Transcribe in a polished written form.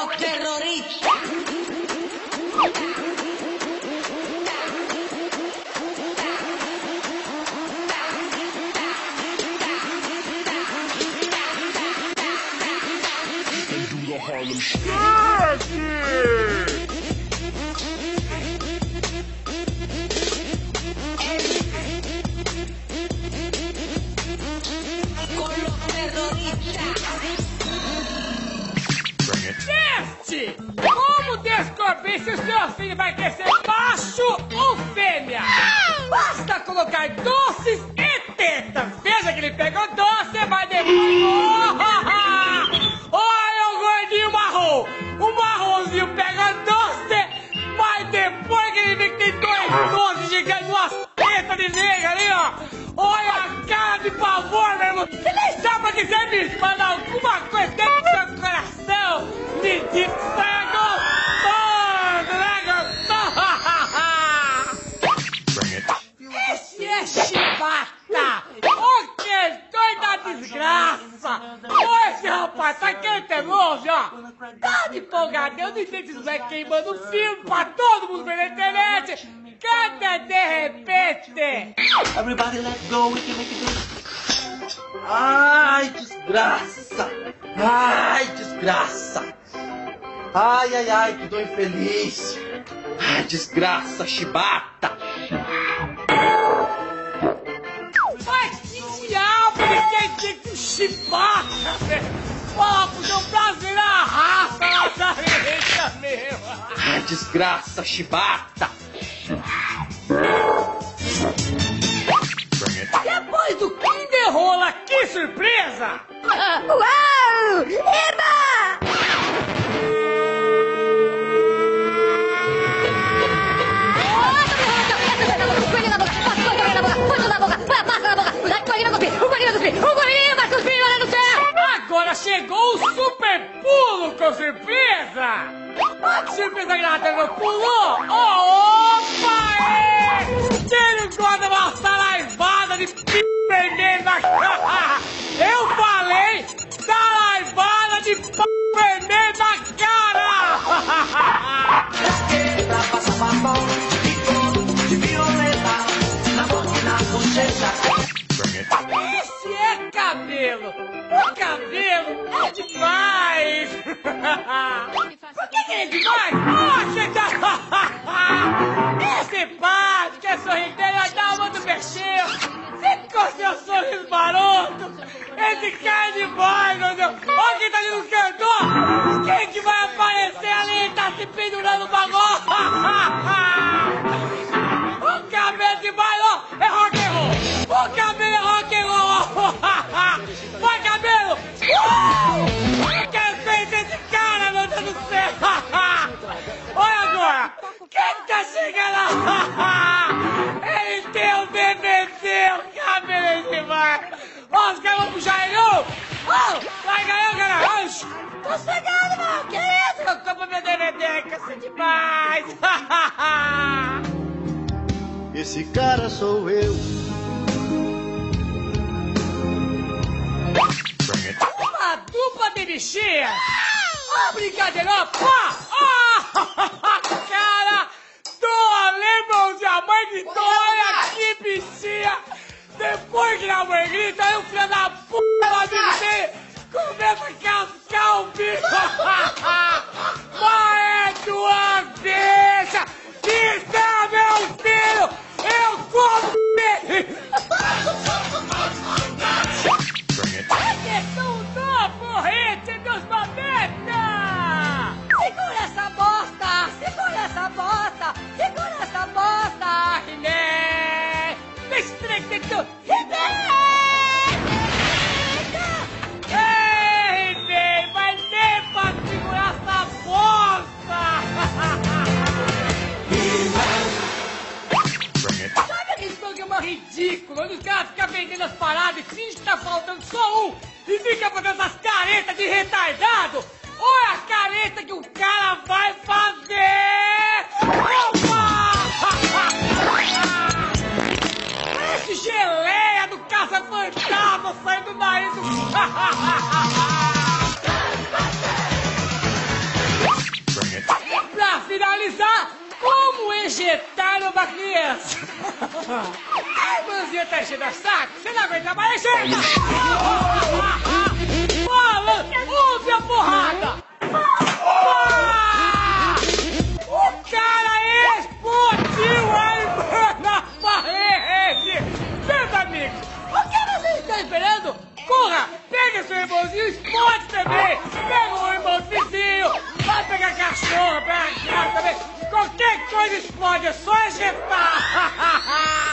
los terroristas. Harlem Shake! Con los terroristas. Teste! Como descobrir se o seu filho vai crescer macho ou fêmea? Basta colocar doces e tetas. Veja que ele pegou doce, vai depois... Olha o gordinho marrom! O marronzinho pega doce, mas depois que ele vê que tem dois doces gigantes, umas tetas de nega ali, ó! Olha a cara de pavor, meu irmão! Você nem sabe pra que serve isso, mas alguma coisa dentro do seu coração me diz que você é gostoso, né, gostoso? Esse é chibata! O questão da desgraça! Ô, esse rapaz, tá querendo ter longe, ó? Tá de folgadão, não sei se isso vai queimando o filme pra todo mundo ver na internet! Canta de repente! Everybody let go, we can make it good. Ai, desgraça! Ai, desgraça! Ai, ai, ai, que dor infeliz! Ai, desgraça, chibata! Mas que diabo ele quer dizer com chibata, velho? Pô, porque o prazer é a raça lazarenta mesmo! Ai, desgraça, chibata! Depois do Kinder Rola, que surpresa! Uau! Eba! Agora chegou o super pulo com surpresa! Olha que surpresa grata, meu pulou! Oh, opa! É! Quem não gosta de uma saraivada de p vermelho na cara? Eu falei saraivada de p vermelho na cara! Esse é cabelo! O cabelo é demais! Por que é demais? Poxa, esse padre que é sorridente vai dar uma do peixinho! Você com seu sorriso maroto! Esse cara é demais, meu Deus! Olha quem tá ali no cantor! Quem que vai aparecer ali? Tá se pendurando o bagulho! O cabelo demais, ó! É rock and roll! O cabelo é rock and roll! Vai, cabelo! Eu quero ver esse cara, meu Deus do céu! Olha agora! Quem tá chegando? Ele tem um BBB! O cabelo é demais! Ó, os caras vão puxar ele! Vai ganhar, cara! Tô chegando, mano! Que isso? Eu compro meu DVD, que isso é demais! Esse cara sou eu. Uma dupla de bichinhas! Ó, brincadeira! Pá! Cara! Tô lembrando a mãe de Dória! Que bichinha! Depois que a mãe grita, aí o filho da p*** lá dele começa a cascar o bicho! Mas é tua bicha! Isso é meu filho! Eu como ele! É questão do porrete dos babetas! Segura essa bosta! Segura essa bosta! Segura essa bosta! He-Man! Destricto! He-Man! Ei, He-Man! Vai nem pra segurar essa bosta! Sabe aquele programa ridículo onde os caras ficam vendendo as paradas e fingem que tá faltando só um e fica fazendo essas caretas de retardado? Olha a careta que o cara vai fazer! Opa! Parece geleia do caça-fantasma saindo do nariz do... injetar numa criança. A irmãzinha tá enchendo a saco, você não aguenta mais, injeta! Fala, use a porrada! O cara explodiu a irmã na parede! Meus amigos, o que vocês estão esperando? Corra! Pega seu irmãozinho e explode também! Pega o irmão do vizinho! Vai pegar cachorro, pega gato também! Qualquer coisa explode, é só ejetar!